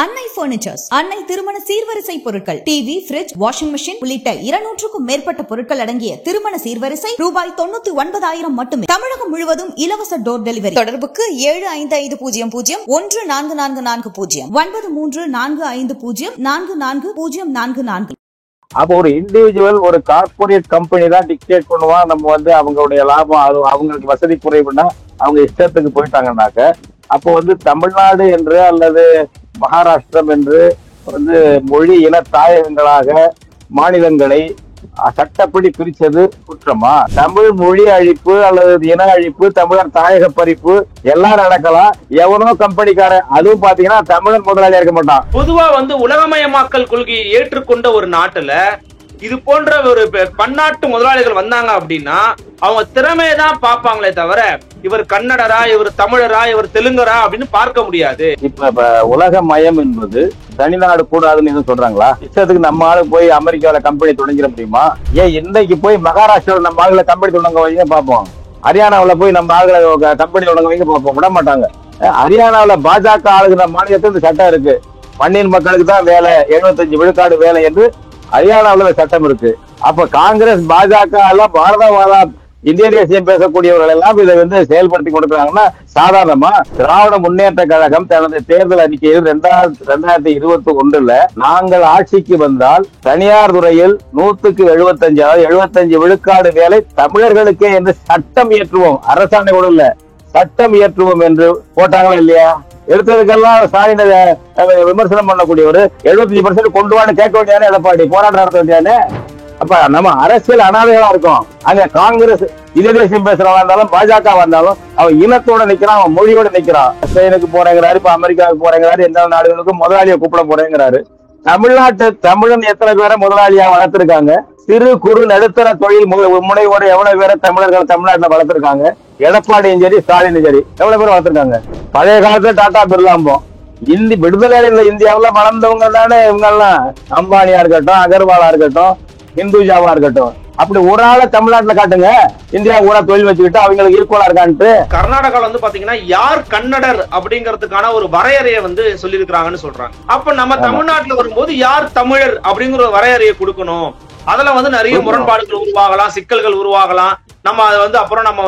அன்னை பர்னிச்சர்ஸ், அன்னை திருமண சீர்வரிசை பொருட்கள், டிவி, பிரிட்ஜ், வாஷிங் மெஷின் உள்ளிட்ட 200க்கும் மேற்பட்ட பொருட்கள் அடங்கிய திருமண சீர்வரிசை ரூபாய் 99,000 மட்டுமே. தமிழகம் முழுவதும் இலவச டோர் டெலிவரி. தொடர்புக்கு 7550014440 9345044044. அப்போ ஒரு இண்டிவிஜுவல் ஒரு கார்பரேட் கம்பெனி தான் டிக்டேட் பண்ணுவான். நம்ம அவங்களுடைய லாபம் அது அவங்களுக்கு வசதி குறைவுன்னா அவங்க இஷ்டத்துக்கு போயிட்டாங்கன்னாக்க, அப்போ தமிழ்நாடு என்று அல்லது மகாராஷ்டிரம் என்று மொழி இன தாயகங்களாக மாநிலங்களை சட்டப்படி பிரிச்சது குற்றமா? தமிழ் மொழி அழிப்பு அல்லது இன அழிப்பு, தமிழர் தாயக பறிப்பு எல்லாம் நடக்கலாம். எவனோ கம்பெனிக்காரன், அதுவும் பாத்தீங்கன்னா தமிழர் முதலாளியா இருக்க மாட்டான். பொதுவா உலகமயமாக்கல் கொள்கையை ஏற்றுக்கொண்ட ஒரு நாட்டுல இது போன்ற ஒரு பன்னாட்டு முதலாளிகள் வந்தாங்க அப்படின்னா அவங்க திறமையதான் பார்ப்பாங்களே தவிர இவர் கன்னடரா, இவர் தமிழரா, இவர் தெலுங்கரா அப்படின்னு பார்க்க முடியாது. இப்ப உலக மயம் என்பது தனிநாடு கூடாதுன்னு சொல்றாங்களா? இஷ்டத்துக்கு நம்ம ஆளு போய் அமெரிக்காவில கம்பெனி தொடங்கிட முடியுமா? ஏன் இன்னைக்கு போய் மகாராஷ்டிராவில் நம்ம ஆளுகளை கம்பெனி தொடங்க வைங்க பார்ப்போம். ஹரியானாவில் போய் நம்ம ஆளுகளை கம்பெனி தொடங்க வைங்க பார்ப்போம். விட மாட்டாங்க. ஹரியானாவில் பாஜக ஆளுகிற மாநிலத்தில் இந்த சட்டம் இருக்கு. மண்ணின் மக்களுக்கு தான் வேலை, 75 விழுக்காடு வேலை என்று ஹரியானாவில் சட்டம் இருக்கு. அப்ப காங்கிரஸ், பாஜக எல்லாம் பாரதவாதா இந்திய தேசியம் பேசக்கூடியவர்கள் எல்லாம் இதை செயல்படுத்தி கொடுக்கிறாங்கன்னா சாதாரணமா? திராவிட முன்னேற்ற கழகம் தனது தேர்தல் அறிக்கையில் 2021 நாங்கள் ஆட்சிக்கு வந்தால் தனியார் துறையில் 175, அதாவது 75 விழுக்காடு வேலை தமிழர்களுக்கே என்று சட்டம் இயற்றுவோம். அரசாணை கூட இல்ல, சட்டம் இயற்றுவோம் என்று போட்டாங்களா இல்லையா? எடுத்ததுக்கெல்லாம் ஸ்டாலின் விமர்சனம் பண்ணக்கூடியவர் 75% கொண்டு வான்னு கேட்க வேண்டியானே எடப்பாடி, போராட்டம் நடத்த வேண்டியானே. அப்ப நம்ம அரசியல் அனாதைகளா இருக்கும். அங்க காங்கிரஸ் இதே தேசியம் பேசுறவா இருந்தாலும் பாஜக வந்தாலும் அவன் இனத்தோட நிக்கிறான், அவன் மொழியோட நிக்கிறான். ஸ்பெயினுக்கு போறேங்கிறாரு, இப்ப அமெரிக்காவுக்கு போறேங்கிறாரு, எந்த நாடுகளுக்கும் முதலாளியை கூப்பிட போறேங்கிறாரு. தமிழ்நாட்டு தமிழன் எத்தனை பேரை முதலாளியா வளர்த்திருக்காங்க? சிறு குறு நடுத்தர தொழில் முனைவோடு எவ்வளவு பேரை தமிழர்கள் தமிழ்நாட்டுல வளர்த்திருக்காங்க? எடப்பாடியும் சரி, ஸ்டாலினும் சரி, எவ்வளவு பேர் வளர்த்திருக்காங்க? பழைய காலத்துல டாடா பிர்லாம்போம். விடுதலை இந்தியாவுல வளர்ந்தவங்க தானே இவங்க எல்லாம். அம்பானியா இருக்கட்டும், அகர்வாலா இருக்கட்டும், இந்துஜாவா இருக்கட்டும். அப்படி ஒரு ஆளை தமிழ்நாட்டுல காட்டுங்க, இந்தியா கூட தொழில் வச்சுக்கிட்டு அவங்களுக்கு ஈக்குவலா இருக்கான்ட்டு. கர்நாடகால பாத்தீங்கன்னா யார் கன்னடர் அப்படிங்கறதுக்கான ஒரு வரையறையை சொல்லியிருக்கிறாங்கன்னு சொல்றாங்க. அப்ப நம்ம தமிழ்நாட்டுல வரும்போது யார் தமிழர் அப்படிங்கிற ஒரு வரையறையை கொடுக்கணும். அதுல நிறைய முரண்பாடுகள் உருவாகலாம், சிக்கல்கள் உருவாகலாம். நம்ம அதை அப்புறம் நம்ம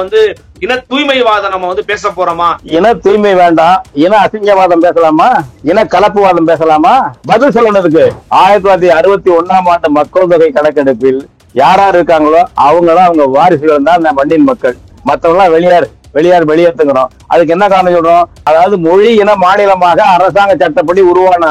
இன தூய்மைவாதம் நம்ம பேச போறோமா? இன தூய்மை வேண்டாம், இன அசிங்கவாதம் பேசலாமா? இன கலப்புவாதம் பேசலாமா? பதில் சொல்லணுக்கு 1961 மக்கள் தொகை கணக்கெடுப்பில் யார் இருக்காங்களோ அவங்களும் அவங்க வாரிசுகள் தான் இந்த மண்ணின் மக்கள். மற்றவங்க வெளியேற்றுகிறோம். அதுக்கு என்ன காரணம் சொல்றோம்? அதாவது மொழி இன மாநிலமாக அரசாங்க சட்டப்படி உருவான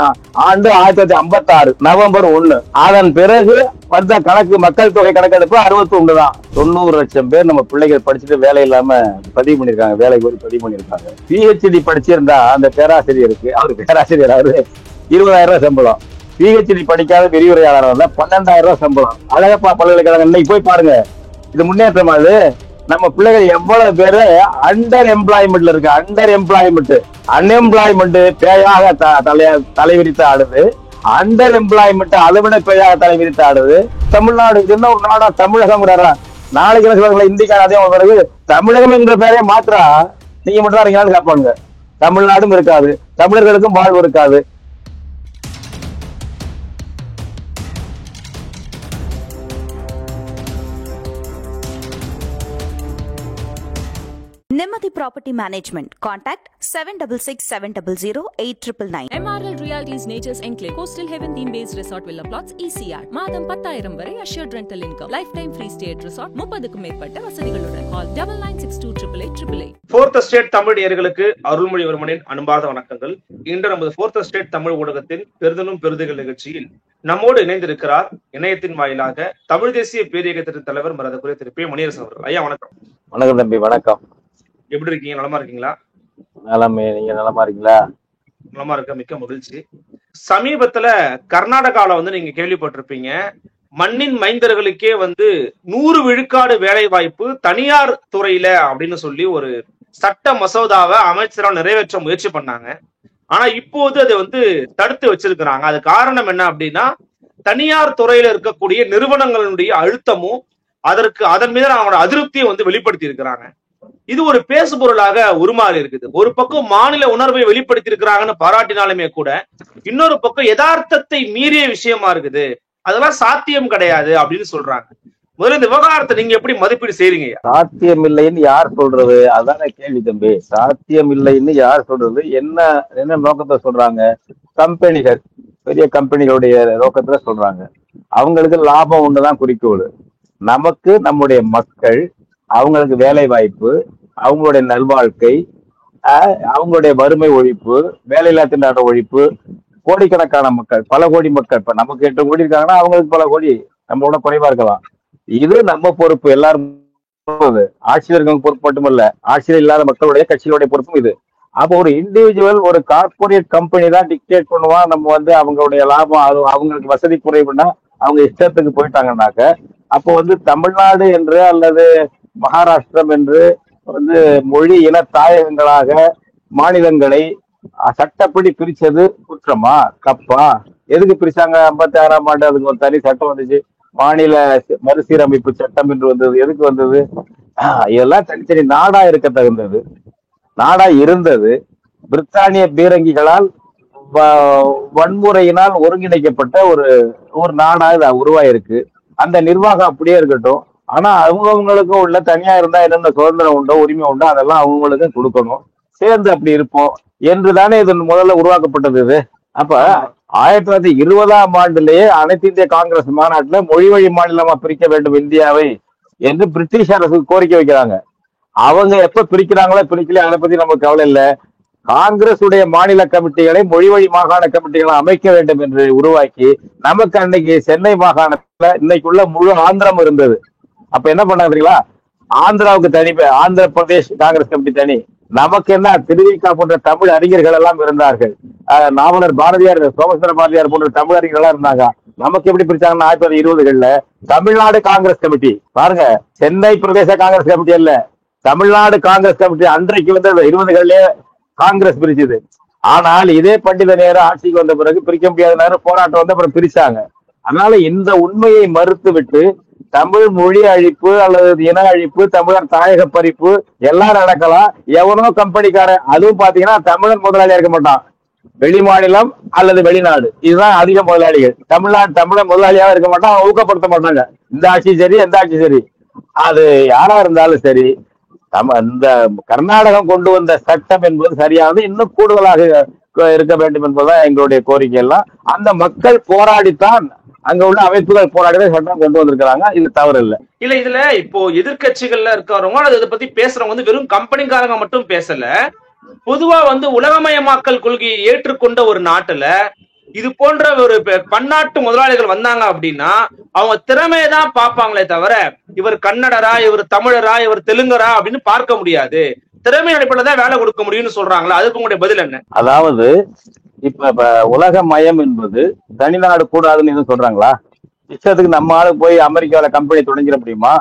ஆண்டு 1956 நவம்பர் 1. அதன் பிறகு வந்த கணக்கு மக்கள் தொகை கணக்கெடுப்பு 61 தான். 90 லட்சம் பேர் நம்ம பிள்ளைகள் படிச்சுட்டு வேலை இல்லாம பதிவு பண்ணிருக்காங்க, வேலைக்கு ஒரு பதிவு பண்ணிருக்காங்க. PhD படிச்சிருந்தா அந்த பேராசிரியருக்கு, பேராசிரியர் 20,000 சம்பளம். PhD படிக்காத விரிவுரையாளர் 12,000 சம்பளம். அழகப்பா பல்கலைக்கழகம் இன்னைக்கு போய் பாருங்க. இது முன்னேற்றமா? அது நம்ம பிள்ளைகள் எவ்வளவு பேரு அண்டர் எம்ப்ளாய்மெண்ட்ல இருக்கு. அன்எம்ப்ளாய்மெண்ட் பேயாக தலைவிரித்து ஆடுது. அண்டர் எம்ப்ளாய்மெண்ட் அதை விட பேயாக தலைவிரித்து ஆடுது. தமிழ்நாடு என்ன ஒரு நாடா? தமிழகம் நாளைக்கு என்ன சொல்றாங்க? இந்திக்கார அதே பிறகு தமிழகம் என்ற பெயரே மாத்திரா நீங்க மட்டும் தான் இருக்கீங்கன்னு கேட்பாங்க. தமிழ்நாடும் இருக்காது, தமிழர்களுக்கும் வாழ்வு இருக்காது. Nemathi Property Management. Contact 7667008999. MRL Realty's Nature's Enclave, Coastal Heaven theme-based resort villa plots, ECR. மாதம் 10,000 வரை assured rental income. Lifetime free stay at resort. 30க்கும் மேற்பட்ட வசதிகளுடன். Call 9962888888. Fourth Estate தமிழ் நேயர்களுக்கு அருள்மொழிவர்மனின் அன்பார்ந்த வணக்கங்கள். இன்று நமது Fourth Estate தமிழ் ஊடகத்தின் பெரிதலும் பெருதுகள் நிகழ்ச்சியில் நம்மோடு இணைந்திருக்கிறார் இணையத்தின் வாயிலாக தமிழ் தேசிய பேரியக்கத்தின் தலைவர் மரியாதைக்குரிய திரு பி. மணியரசன் அவர்கள். ஐயா வணக்கம். வணக்கம் தம்பி. வணக்கம். எப்படி இருக்கீங்க? நலமா இருக்கீங்களா? நலமே. நீங்க நலமா இருக்கீங்களா? நலமா இருக்க, மிக்க மகிழ்ச்சி. சமீபத்துல கர்நாடகால நீங்க கேள்விப்பட்டிருப்பீங்க, மண்ணின் மைந்தர்களுக்கே 100 விழுக்காடு வேலை வாய்ப்பு தனியார் துறையில அப்படின்னு சொல்லி ஒரு சட்ட மசோதாவை அமைச்சரால் நிறைவேற்ற முயற்சி பண்ணாங்க. ஆனா இப்போது அதை தடுத்து வச்சிருக்கிறாங்க. அது காரணம் என்ன அப்படின்னா, தனியார் துறையில இருக்கக்கூடிய நிறுவனங்களுடைய அழுத்தமும் அதன் மீது அவங்களோட அதிருப்தியை வெளிப்படுத்தி இருக்கிறாங்க. இது ஒரு பேசு பொருளாக உருமாறி இருக்குது. ஒரு பக்கம் மாநில உணர்வை வெளிப்படுத்தி இருக்கிறாங்கன்னு பாராட்டினாலுமே கூட இன்னொரு பக்கம் யதார்த்தத்தை மீறிய விஷயமா இருக்குது, அதெல்லாம் சாத்தியம் கிடையாது அப்படின்னு சொல்றாங்க. முதல்ல இந்த விவகாரத்தை நீங்க எப்படி மதிப்பீடு செய்றீங்க? சாத்தியம் இல்லைன்னு யார் சொல்றது? அதான கேள்வி தம்பி. சாத்தியம் இல்லைன்னு யார் சொல்றது? என்ன என்ன நோக்கத்தை சொல்றாங்க? கம்பெனிகள், பெரிய கம்பெனிகளுடைய நோக்கத்துல சொல்றாங்க. அவங்களுக்கு லாபம் ஒண்ணுதான் குறிக்கோள். நமக்கு நம்முடைய மக்கள், அவங்களுக்கு வேலை வாய்ப்பு, அவங்களுடைய நல்வாழ்க்கை, அவங்களுடைய வறுமை ஒழிப்பு, வேலையில்லா திண்டாட்ட ஒழிப்பு, கோடிக்கணக்கான மக்கள், பல கோடி மக்கள். இப்ப நமக்கு 8 கோடி இருக்காங்கன்னா அவங்களுக்கு பல கோடி, நம்மளோட குறைவா இருக்கலாம். இது நம்ம பொறுப்பு. எல்லாரும் ஆட்சியில் இருக்கவங்க பொறுப்பு மட்டுமல்ல, ஆட்சியில் இல்லாத மக்களுடைய கட்சிகளுடைய பொறுப்பும் இது. அப்போ ஒரு இண்டிவிஜுவல், ஒரு கார்பரேட் கம்பெனி தான் டிக்டேட் பண்ணுவான். நம்ம அவங்களுடைய லாபம், அது அவங்களுக்கு வசதி குறைவுன்னா அவங்க இஷ்டத்துக்கு போயிட்டாங்கன்னாக்க, அப்போ தமிழ்நாடு என்று அல்லது மகாராஷ்டிரம் என்று மொழி இன தாயகங்களாக மாநிலங்களை சட்டப்படி பிரிச்சது குற்றமா தப்பா? எதுக்கு பிரிச்சாங்க? 56ஆம் ஆண்டு அதுக்கு ஒரு தனி சட்டம் வந்துச்சு, மாநில மறுசீரமைப்பு சட்டம் என்று வந்தது. எதுக்கு வந்தது? இதெல்லாம் தனித்தனி நாடா இருக்க தகுந்தது, நாடா இருந்தது. பிரித்தானிய பீரங்கிகளால் வன்முறையினால் ஒருங்கிணைக்கப்பட்ட ஒரு நாடா இது உருவாயிருக்கு. அந்த நிர்வாகம் அப்படியே இருக்கட்டும். ஆனா அவங்கவுங்களுக்கும் உள்ள தனியா இருந்தா என்னென்ன சுதந்திரம் உண்டோ, உரிமை உண்டோ, அதெல்லாம் அவங்களுக்கும் கொடுக்கணும். சேர்ந்து அப்படி இருப்போம் என்றுதானே இது முதல்ல உருவாக்கப்பட்டது. இது அப்ப 1920ஆம் ஆண்டுலேயே அனைத்து இந்திய காங்கிரஸ் மாநாட்டுல மொழி வழி மாநிலமா பிரிக்க வேண்டும் இந்தியாவை என்று பிரிட்டிஷ் அரசுக்கு கோரிக்கை வைக்கிறாங்க. அவங்க எப்ப பிரிக்கிறாங்களோ பிரிக்கலையோ அதை பத்தி நமக்கு கவலை இல்லை. காங்கிரஸ் உடைய மாநில கமிட்டிகளை மொழி வழி மாகாண கமிட்டிகளை அமைக்க வேண்டும் என்று உருவாக்கி, நமக்கு அன்னைக்கு சென்னை மாகாணத்துல இன்னைக்குள்ள முழு ஆந்திரம் இருந்தது. அப்ப என்ன பண்ணாங்களா, ஆந்திராவுக்கு தனி, ஆந்திர பிரதேஷ் காங்கிரஸ் கமிட்டி தனி. நமக்கு என்ன, திருவிக்கா போன்ற தமிழ் அறிஞர்கள் எல்லாம் இருந்தார்கள். நாவலர் பாரதியார், சோமசுந்தர பாரதியார் போன்ற தமிழ் அறிஞர்கள் இருந்தாங்க. நமக்கு எப்படி பிரிச்சாங்கன்னா 1920களில் தமிழ்நாடு காங்கிரஸ் கமிட்டி. பாருங்க, சென்னை பிரதேச காங்கிரஸ் கமிட்டி அல்ல, தமிழ்நாடு காங்கிரஸ் கமிட்டி. அன்றைக்கு 20களிலே காங்கிரஸ் பிரிச்சது. ஆனால் இதே பண்டித நேரு ஆட்சிக்கு வந்த பிறகு பிரிக்க முடியாத நேரம் போராட்டம் வந்து அப்புறம் பிரிச்சாங்க. அதனால இந்த உண்மையை மறுத்து விட்டு தமிழ் மொழி அழிப்பு அல்லது இன அழிப்பு, தமிழர் தாயக பறிப்பு எல்லாம் நடக்கலாம். எவனோ கம்பெனிக்காரன், அதுவும் பாத்தீங்கன்னா தமிழர் முதலாளியா இருக்க மாட்டான், வெளி மாநிலம் அல்லது வெளிநாடு, இதுதான் அதிக முதலாளிகள். தமிழர் முதலாளியாக இருக்க மாட்டான், ஊக்கப்படுத்த மாட்டாங்க. இந்த ஆட்சி சரி, எந்த ஆட்சி சரி, அது யாரா இருந்தாலும் சரி. இந்த கர்நாடகம் கொண்டு வந்த சட்டம் என்பது சரியானது, இன்னும் கூடுதலாக இருக்க வேண்டும் என்பதுதான் எங்களுடைய கோரிக்கை. எல்லாம் அந்த மக்கள் போராடித்தான், அங்க உள்ள அமைப்புகள் போராடிதான் சட்டம் கொண்டு வந்திருக்கிறாங்க. இது தவறு இல்லை. இல்ல, இதுல இப்போ எதிர்கட்சிகள்ல இருக்கிறவங்க அதை பத்தி பேசுறவங்க வெறும் கம்பெனிக்காரங்க மட்டும் பேசல, பொதுவா உலகமயமாக்கல் கொள்கையை ஏற்றுக்கொண்ட ஒரு நாட்டுல இது போன்ற ஒரு பன்னாட்டு முதலாளிகள் வந்தாங்க அப்படின்னா அவங்க திறமையதான் பார்ப்பாங்களே தவிர இவர் கன்னடரா, இவர் தமிழரா, இவர் தெலுங்கரா அப்படின்னு பார்க்க முடியாது. திறமை அடிப்படையில தான் வேலை கொடுக்க முடியும்னு சொல்றாங்களா, அதுக்கு உங்களுடைய பதில் என்ன? அதாவது இப்ப உலக மயம் என்பது தனிநாடு கூடாதுன்னு எதுவும் சொல்றாங்களா? இஷ்டத்துக்கு நம்ம ஆளு போய் அமெரிக்காவில கம்பெனி தொடங்கிட முடியுமா?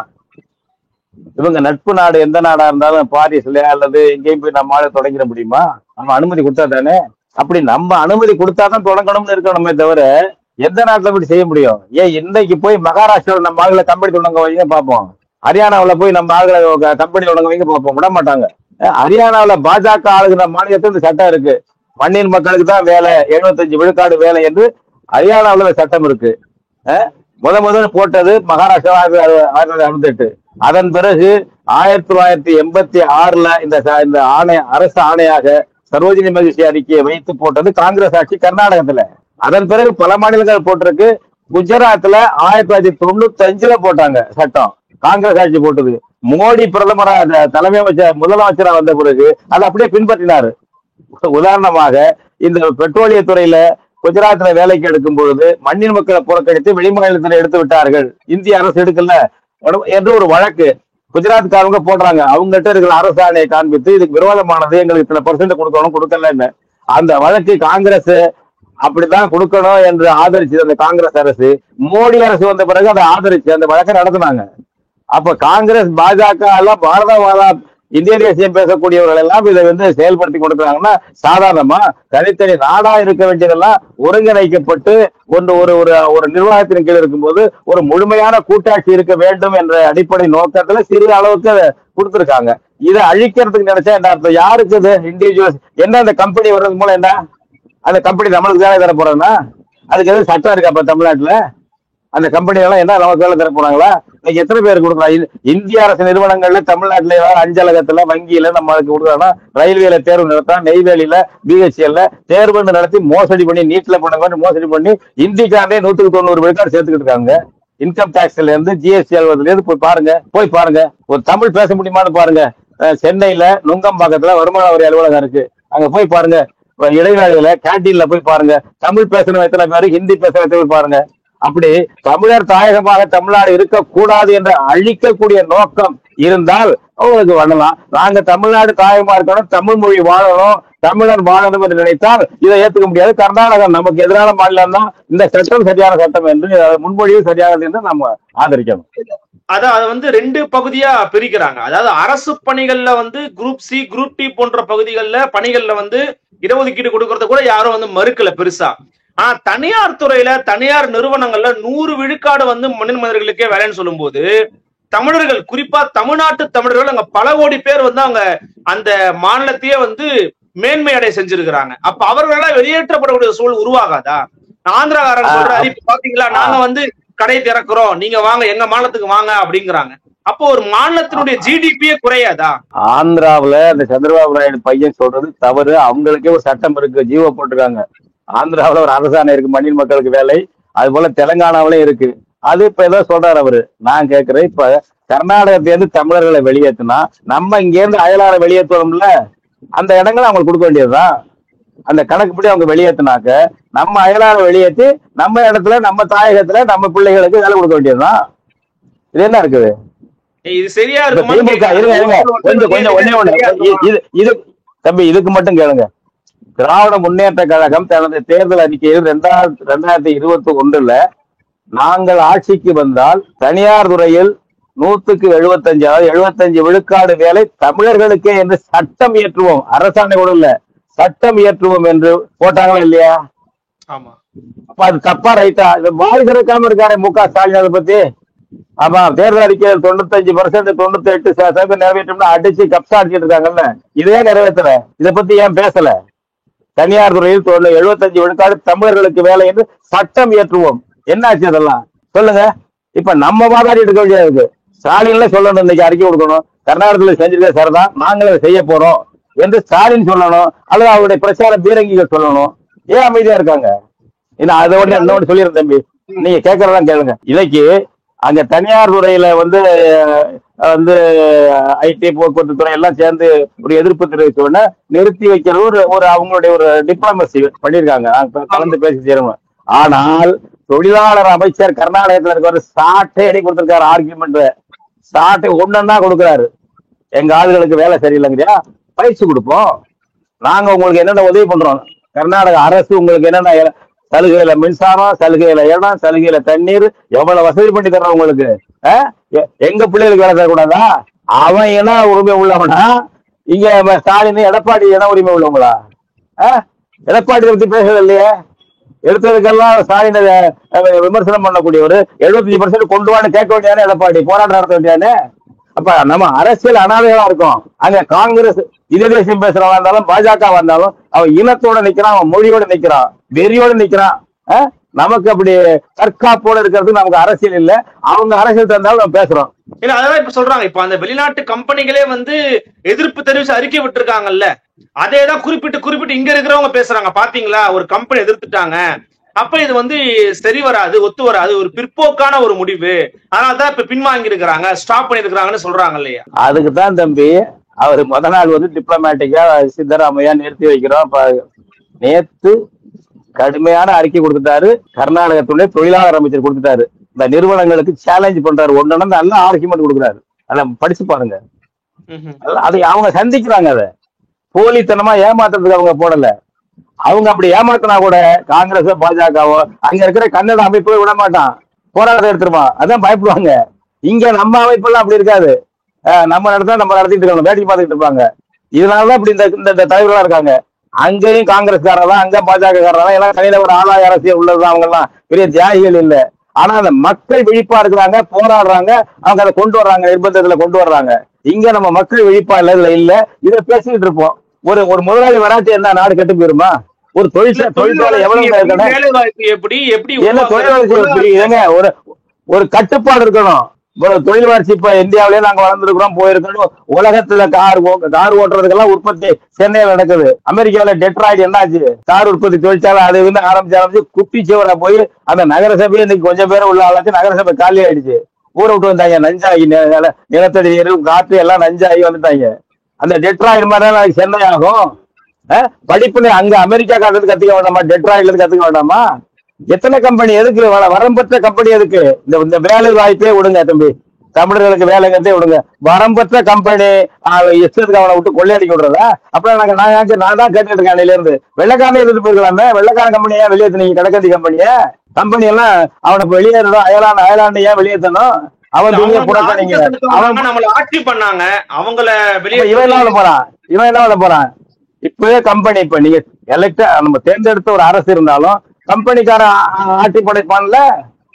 இவங்க நட்பு நாடு எந்த நாடா இருந்தாலும் பாரிஸ்ல அல்லது எங்கேயும் போய் நம்ம ஆளு தொடங்கிட முடியுமா? நம்ம அனுமதி கொடுத்தா தானே. அப்படி நம்ம அனுமதி கொடுத்தாதான் தொடங்கணும்னு இருக்கணுமே தவிர எந்த நாட்டுல போய் செய்ய முடியும்? ஏன் இன்னைக்கு போய் மகாராஷ்டிராவில் நம்ம ஆளுகளை கம்பெனி தொடங்க வைங்க பார்ப்போம், ஹரியானாவில் போய் நம்ம ஆளுகளை கம்பெனி தொடங்க வைங்க பார்ப்போம், விட மாட்டாங்க. ஹரியானாவில் பாஜக ஆளுகிற மாநிலத்தில் இந்த சட்டம் இருக்கு, மண்ணின் மக்களுக்கு தான் வேலை, 75 விழுக்காடு வேலை என்று ஹரியானாவில் சட்டம் இருக்கு. முதல் போட்டது மகாராஷ்டிரா 1968. அதன் பிறகு 1986 இந்த ஆணை, அரசு ஆணையாக சரோஜினி மகிழ்ச்சி அறிக்கையை வைத்து போட்டது காங்கிரஸ் ஆட்சி கர்நாடகத்துல. அதன் பிறகு பல மாநிலங்கள் போட்டிருக்கு. குஜராத்ல 1995 போட்டாங்க சட்டம், காங்கிரஸ் ஆட்சி போட்டது. மோடி பிரதமரா தலைமை முதலமைச்சரா வந்த பிறகு அதை அப்படியே பின்பற்றினாரு. உதாரணமாக இந்த பெட்ரோலிய துறையில குஜராத்ல வேலைக்கு எடுக்கும் பொழுது மண்ணின் மக்களை புறக்கணித்து வெளிமாநிலத்தில் எடுத்து விட்டார்கள், இந்திய அரசு எடுக்கல என்று ஒரு வழக்கு குஜராத்காரங்க போடுறாங்க. அவங்ககிட்ட இருக்கிற அரசாணையை காண்பித்து இதுக்கு விரோதமானது, எங்களுக்கு இத்தனை % கொடுக்கணும், கொடுக்கலன்னு. அந்த வழக்கு காங்கிரஸ் அப்படித்தான் கொடுக்கணும் என்று ஆதரிச்சது அந்த காங்கிரஸ் அரசு. மோடி அரசு வந்த பிறகு அதை ஆதரிச்சு அந்த வழக்கை நடத்தினாங்க. அப்ப காங்கிரஸ், பாஜக எல்லாம் பாரதவாதா இந்திய தேசியம் பேசக்கூடியவர்கள் எல்லாம் இதை வந்து செயல்படுத்தி கொடுக்குறாங்கன்னா சாதாரணமா தனித்தனி நாடா இருக்க வேண்டியதெல்லாம் ஒருங்கிணைக்கப்பட்டு ஒரு நிர்வாகத்தின் கீழ் இருக்கும்போது ஒரு முழுமையான கூட்டாட்சி இருக்க வேண்டும் என்ற அடிப்படை நோக்கத்துல சிறு அளவுக்கு அதை கொடுத்திருக்காங்க. இதை அழிக்கிறதுக்கு நினைச்சா என்ன அர்த்தம்? யாருக்கு இது இண்டிவிஜுவல்ஸ் என்ன அந்த கம்பெனி வர்றது மூலம் என்ன அந்த கம்பெனி நம்மளுக்கு வேலை தர போறோம்னா அதுக்கு எதுவும் சட்டம் இருக்கா? அப்ப தமிழ்நாட்டுல அந்த கம்பெனி எல்லாம் என்ன நமக்கு வேலை தர போறாங்களா? இன்னைக்கு எத்தனை பேர் கொடுக்குறாங்க? இந்திய அரசு நிறுவனங்கள்ல தமிழ்நாட்டுல அஞ்சலகத்துல வங்கியில நம்மளுக்கு கொடுக்குறாங்கன்னா ரயில்வேல தேர்வு நடத்தா, நெய்வேலியில பிஹெச்எல்ல தேர்வு நடத்தி மோசடி பண்ணி நீட்ல பண்ண மோசடி பண்ணி இந்திக்காரே 190 விழுக்காடு சேர்த்துக்கிட்டு இருக்காங்க. இன்கம் டாக்ஸ்ல இருந்து ஜிஎஸ்டி அலுவலகத்துல இருந்து போய் பாருங்க ஒரு தமிழ் பேச முடியுமான்னு பாருங்க. சென்னையில நுங்கம்பாக்கத்துல வருமான வரி அலுவலகம் இருக்கு, அங்க போய் பாருங்க. இடைவேளையில கேண்டீன்ல போய் பாருங்க, தமிழ் பேசணும் எத்தனை பேரு, ஹிந்தி பேசணும் எத்தனை பேர் பாருங்க. அப்படி தமிழர் தாயகமாக தமிழ்நாடு இருக்கக்கூடாது என்ற அழிக்கக்கூடிய நோக்கம் இருந்தால் அவங்களுக்கு வரலாம். நாங்க தமிழ்நாடு தாயகமா இருக்கணும், தமிழ் மொழி வாழணும், தமிழர் வாழணும் என்று நினைத்தால் இதை ஏற்றுக்க முடியாது. கர்நாடகம் நமக்கு எதிரான மாநிலம் தான், இந்த சட்டம் சரியான சட்டம் என்று முன்மொழியும் சரியானது என்று நம்ம ஆதரிக்கணும். அதை வந்து 2 பகுதியா பிரிக்கிறாங்க. அதாவது அரசு பணிகள்ல வந்து குரூப் சி குரூப் டி போன்ற பணிகள்ல வந்து இடஒதுக்கீடு கொடுக்கறது கூட யாரும் வந்து மறுக்கல பெருசா. ஆனா தனியார் துறையில தனியார் நிறுவனங்கள்ல 100 விழுக்காடு வந்து மண்ணின் மனிதர்களுக்கே வேலைன்னு சொல்லும் போது தமிழர்கள், குறிப்பா தமிழ்நாட்டு தமிழர்கள் அங்க பல கோடி பேர் வந்து அவங்க அந்த மாநிலத்தையே வந்து மேன்மை அடைய செஞ்சிருக்கிறாங்க. அப்ப அவர்களால் வெளியேற்றப்படக்கூடிய சூழல் உருவாகாதா? ஆந்திராக்காரங்க சொல்றாரு, இப்ப பாத்தீங்களா நாங்க வந்து கடை திறக்கிறோம், நீங்க வாங்க எங்க மாநிலத்துக்கு வாங்க அப்படிங்கிறாங்க. அப்போ ஒரு மாநிலத்தினுடைய ஜிடிபியே குறையாதா? ஆந்திராவுல அந்த சந்திரபாபு நாயுடு பையன் சொல்றது தவறு. அவங்களுக்கே ஒரு சட்டம் இருக்கு, ஜீவோ போட்டிருக்காங்க. ஆந்திராவுல ஒரு அரசாணை இருக்கு மண்ணின் மக்களுக்கு வேலை, அது போல தெலுங்கானாவிலும் இருக்கு. அது இப்ப ஏதோ சொல்றாரு அவரு. நான் கேட்கிறேன், இப்ப கர்நாடகத்திலிருந்து தமிழர்களை வெளியேற்றினா நம்ம இங்க இருந்து அயலார வெளியேற்றோம்ல, அந்த இடங்களை அவங்களுக்கு கொடுக்க வேண்டியதுதான். அந்த கணக்குப்படி அவங்க வெளியேற்றினாக்க நம்ம அயலார வெளியேற்றி நம்ம இடத்துல நம்ம தாயகத்துல நம்ம பிள்ளைகளுக்கு வேலை கொடுக்க வேண்டியதுதான். இது என்ன இருக்குது? இது சரியா இருக்கு? இது தம்பி இதுக்கு மட்டும் கேளுங்க. திராவிட முன்னேற்ற கழகம் தனது தேர்தல் அறிக்கையில் 2021 நாங்கள் ஆட்சிக்கு வந்தால் தனியார் துறையில் 100% 75 விழுக்காடு வேலை தமிழர்களுக்கே என்று சட்டம் இயற்றுவோம், அரசாணை கூட இல்ல, சட்டம் இயற்றுவோம் என்று போட்டாங்களா இல்லையா? ஆமா. அப்ப அது தப்பா ரைட்டா? வாய் திறக்காம இருக்காரு மு.க. ஸ்டாலின் அதை பத்தி. ஆமா, தேர்தல் அறிக்கையில் 95% 98% நிறைவேற்றோம்னா அடிச்சு கப்சா அடிச்சுட்டு இருக்காங்கல்ல, இதே நிறைவேற்றல, இதை பத்தி ஏன் பேசல? தனியார் துறையில் 75 விழுக்காடு தமிழர்களுக்கு வேலை என்று சட்டம் இயற்றுவோம். என்னாச்சு அதெல்லாம் சொல்லுங்க. இப்ப நம்ம வாதாடி இருக்க வேண்டியது ஸ்டாலின்ல சொல்லணும், இன்னைக்கு அறிக்கை கொடுக்கணும், கர்நாடகத்தில் செஞ்சிருக்க சரிதான், நாங்களே செய்ய போறோம் என்று ஸ்டாலின் சொல்லணும், அல்லது அவருடைய பிரச்சார பீரங்கிகள் சொல்லணும். ஏன் அமைதியா இருக்காங்க? அதை ஒண்ணு இன்னொன்று சொல்லிடுறேன் தம்பி, நீங்க கேட்கறதான் கேளுங்க. இன்னைக்கு அங்க தனியார் துறையில வந்து ஐடி போக்குவரத்து துறை எல்லாம் சேர்ந்து ஒரு எதிர்ப்பு தெரிவிச்சோன்னா நிறுத்தி வைக்கிறது ஒரு அவங்களுடைய ஒரு டிப்ளமசி பண்ணிருக்காங்க, கலந்து பேசி செய்யணும். ஆனால் தொழிலாளர் அமைச்சர் கர்நாடகத்துல இருக்க சாட்டை அடி கொடுத்திருக்காரு, ஆர்குமெண்ட் சாட்டை ஒண்ணுன்னா கொடுக்குறாரு. எங்க ஆளுகளுக்கு வேலை சரியில்லைங்கயா, பயிற்சி கொடுப்போம், நாங்க உங்களுக்கு என்னென்ன உதவி பண்றோம், கர்நாடக அரசு உங்களுக்கு என்னென்ன சலுகையில மின்சாரம், சலுகையில இடம், சலுகையில தண்ணீர், எவ்வளவு வசதி பண்ணி தர்றோம் உங்களுக்கு. எங்க பிள்ளைகளுக்கு வேலை தரக்கூடாதா? அவன் இன உரிமை உள்ளவனா? இங்க ஸ்டாலின் எடப்பாடி இன உரிமை உள்ளவங்களா? எடப்பாடி பத்தி பேசுறது இல்லையே. எடுத்ததுக்கெல்லாம் ஸ்டாலின் விமர்சனம் பண்ணக்கூடியவர் 75% கொண்டு வான்னு கேட்க வேண்டியானே எடப்பாடி, போராட்டம் நடத்த வேண்டியானே. அப்ப நம்ம அரசியல் அனாதைகளா இருக்கும். அங்க காங்கிரஸ் இதே தேசியம் பேசுறவா இருந்தாலும் பாஜக வந்தாலும் அவன் இனத்தோட நிக்கிறான், அவன் மொழியோட நிக்கிறான், வெறியோட நிக்கிறான். நமக்கு அப்படி தற்காப்போட இருக்கிறது நமக்கு அரசியல் இல்ல. அவங்க அரசியல் தந்தாலும் நம்ம பேசுறோம். இல்ல அதான் இப்ப சொல்றாங்க. இப்ப அந்த வெளிநாட்டு கம்பெனிகளே வந்து எதிர்ப்பு தெரிவிச்சு அறிக்கை விட்டுருக்காங்கல்ல, அதேதான் குறிப்பிட்டு இங்க இருக்கிறவங்க பேசுறாங்க. பாத்தீங்களா, ஒரு கம்பெனி எதிர்த்துட்டாங்க, அப்ப இது வந்து சரி வராது, ஒத்து வராது, ஒரு பிற்போக்கான ஒரு முடிவு, அதனாலதான் இப்ப பின்வாங்கி இருக்கிறாங்க, ஸ்டாப் பண்ணிருக்காங்கன்னு சொல்றாங்க இல்லையா? அதுக்குதான் தம்பி அவரு முத நாள் வந்து டிப்ளமேட்டிக்கா சித்தராமையா நிறுத்தி வைக்கிறோம். நேத்து கடுமையான அறிக்கை கொடுத்துட்டாரு, கர்நாடகத்துடைய தொழிலாளர் அமைச்சர் கொடுத்துட்டாரு. இந்த நிறுவனங்களுக்கு சேலஞ்ச் பண்றாரு, ஒன்னு நல்ல ஆர்குமெண்ட் கொடுக்குறாரு. அதை படிச்சு பாருங்க. அதை அவங்க சந்திக்கிறாங்க. அதை போலித்தனமா ஏமாத்துறதுக்கு அவங்க போடல. அவங்க அப்படி ஏமாத்தினா கூட காங்கிரஸ் பாஜகவோ அங்க இருக்கிற கன்னட அமைப்பு விட மாட்டான், போராட்டத்தை எடுத்துருவான், அதான் பயப்படுவாங்க. இங்க நம்ம அமைப்பெல்லாம் அப்படி இருக்காது. நம்ம நடத்தா நம்ம நடத்திட்டு இருக்கணும், வேடிக்கை பார்த்துட்டு இருப்பாங்க. இதனாலதான் இப்படி இந்த தலைவர்களா இருக்காங்க. அங்கேயும் காங்கிரஸ்காரதான், அங்க பாஜகக்காரதான், எல்லாம் கையில ஒரு ஆதாய அரசியல் உள்ளதுதான். அவங்க எல்லாம் பெரிய தியாகிகள் இல்ல. ஆனா அந்த மக்கள் விழிப்பா இருக்கிறாங்க, போராடுறாங்க, அவங்க அதை கொண்டு வர்றாங்க, நிர்பந்தத்துல கொண்டு வர்றாங்க. இங்க நம்ம மக்கள் விழிப்பா இல்ல இதை பேசிட்டு இருப்போம். ஒரு முதலாளி வராட்டி என்ன நாடு கெட்டு போயிருமா? ஒரு தொழிற்சாலை எவ்வளவு ஏங்க ஒரு கட்டுப்பாடு இருக்கணும். தொழில் வளர்ச்சி இப்ப இந்தியாவிலேயே நாங்க வளர்ந்துருக்கிறோம், போயிருக்கோம். உலகத்துல கார் ஓட்டுறதுக்கெல்லாம் உற்பத்தி சென்னையில நடக்குது. அமெரிக்காவில டெட்ராய்ட் என்னாச்சு, கார் உற்பத்தி தொழிற்சாலை அது வந்து ஆரம்பிச்சு குட்டி சிவரா போய் அந்த நகரசபை இன்னைக்கு கொஞ்சம் பேரும் உள்ள ஆளாச்சு. நகரசபை காலி ஆயிடுச்சு. ஊரை விட்டு வந்தாங்க, நஞ்சாகி நிலத்தடி நீர் காற்று எல்லாம் நஞ்சாகி வந்துட்டாங்க. அந்த டெட்ராய்ட் மாதிரி சென்னை ஆகும். படிப்புல அங்க அமெரிக்கா காலத்து கத்துக்க வேண்டாமா, டெட்ராய்ட்ல இருந்து கத்துக்க வேண்டாமா? எத்தனை கம்பெனி எதுக்கு, வரம்பற்ற கம்பெனி எதுக்கு? இந்த வேலை வாய்ப்பே விடுங்க தம்பி, தமிழர்களுக்கு வேலைங்கிறதே விடுங்க. வரம்பற்ற கம்பெனி இஷ்டத்துக்கு அவனை விட்டு கொள்ளையடிக்க விடுறதா? அப்புறம் நான் தான் கேட்டுட்டு இருக்கேன் அன்னையில இருந்து. வெள்ளக்காரனே எடுத்துட்டு போயிருக்கலாமே, வெள்ளக்கார கம்பெனியா வெளியேற்றினீங்க? கடற்கத்தி கம்பெனி எல்லாம் அவனை வெளியேறணும். அயலாண்டு ஏன் வெளியேற்றணும்? அவன் புறக்கணிங்க, அவன் ஆட்சி பண்ணாங்க, அவங்கள இவன் என்ன போறான் இப்பவே கம்பெனி. இப்ப நீங்க நம்ம தேர்ந்தெடுத்த ஒரு அரசு இருந்தாலும் கம்பெனிக்காரன் ஆட்சி படைப்பான்ல,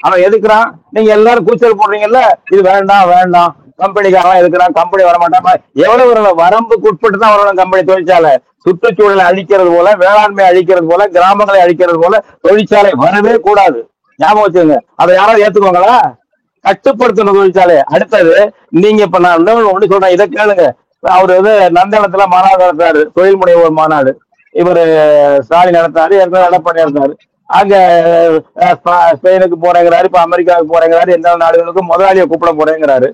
அவன் எதுக்குறான்? நீங்க எல்லாரும் கூச்சல் போடுறீங்கல்ல, இது வேண்டாம் கம்பெனிக்காரன் எதுக்குறான், கம்பெனி வரமாட்டான். எவ்வளவு வரம்புக்கு உட்பட்டு தான் வரணும் கம்பெனி. தொழிற்சாலை சுற்றுச்சூழலை அழிக்கிறது போல, வேளாண்மை அழிக்கிறது போல, கிராமங்களை அழிக்கிறது போல தொழிற்சாலை வரவே கூடாது. ஞாபகம் வச்சுங்க. அதை யாராவது ஏத்துக்குவாங்களா? கட்டுப்படுத்தணும் தொழிற்சாலை. அடுத்தது நீங்க இப்ப நான் ஒண்ணு சொல்றேன், இதை கேளுங்க. அவரு வந்து நந்தனத்துல மாநாடு நடத்தாரு, தொழில் முனைவோர் மாநாடு. இவரு ஸ்டாலின் நடத்தாரு, எடப்பாடி நடத்தாரு. அங்க ஸ்பெயினுக்கு போறேங்கிறாரு, இப்ப அமெரிக்காவுக்கு போறேங்கிறாரு, எந்த நாடுகளுக்கும் முதலாளியை கூப்பிட போறேங்கிறாரு.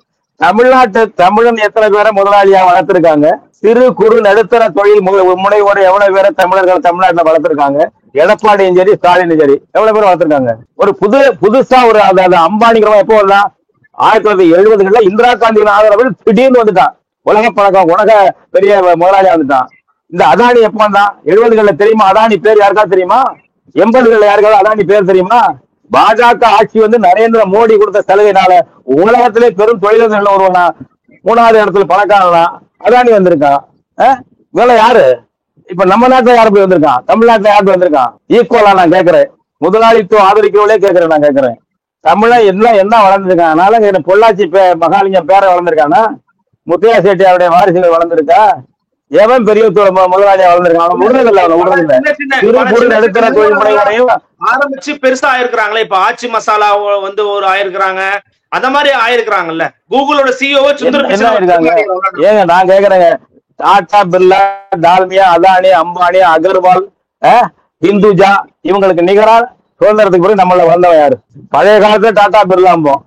தமிழன் எத்தனை பேரை முதலாளியா வளர்த்திருக்காங்க? சிறு குறு நடுத்தர தொழில் முனைவோர் எவ்வளவு பேரை தமிழர்கள் தமிழ்நாட்டுல வளர்த்திருக்காங்க? எடப்பாடியும் சரி ஸ்டாலினும் சரி எவ்வளவு பேர் வளர்த்திருக்காங்க? ஒரு புதுசா ஒரு அம்பானிக்கிறவன் எப்போ வரலாம்? 1970களில் இந்திரா காந்தியின் ஆதரவில் திடீர்னு வந்துட்டான். உலக பெரிய முதலாளியா வந்துட்டான். இந்த அதானி எப்ப வந்தான்? 70களில் தெரியுமா? அதானி பேர் யாருக்கா தெரியுமா? 80களில் யாருக்காவது அதானி பேர் தெரியுமா? பாஜக ஆட்சி வந்து நரேந்திர மோடி கொடுத்த சலுகைனால உலகத்திலே பெரும் தொழிலதிபர்கள் ஒருவனா, 3வது இடத்துல பணக்காரனா அதானி வந்திருக்கான். இவெல்லாம் யாரு? இப்ப நம்ம நாட்டுல யாரு போய் வந்திருக்கான்? தமிழ்நாட்டுல யாரு போய் வந்திருக்கான்? ஈக்குவலா நான் கேட்கிறேன், முதலாளித்துவம் ஆதரிக்கிறவங்களே கேட்கிறேன், நான் கேட்கிறேன். தமிழன் என்ன வளர்ந்துருக்கான்? அதனால பொள்ளாச்சி மகாலிங்கம் பேரை வளர்ந்துருக்கானா? முத்தையா செட்டியாருடைய வாரிசுகள் வளர்ந்துருக்கா? எவன் பெரிய முதலாளியா வளர்ந்துருக்கான்? அவன் விடுறதில்லை, அவனை விடுறதில்லை. நடுத்தர தொழில் முனைவரையும் ஆரம்பிச்சு பெருசா ஆயிருக்கிறாங்களே. இப்ப ஆச்சி மசாலா வந்து ஒரு ஆயிருக்கிறாங்க, அந்த மாதிரி ஆயிருக்கிறாங்கல்ல. கூகுளோட சிஇஓ ஏங்க நான் கேக்குறேங்க, டாடா, பிர்லா, டால்மியா, அதானி, அம்பானி, அகர்வால், ஹிந்துஜா இவங்களுக்கு நிகரா சுதந்திரத்துக்கு பிறகு நம்மள வந்தவன் யாரு? பழைய காலத்துல டாடா பிர்லாம்போம்.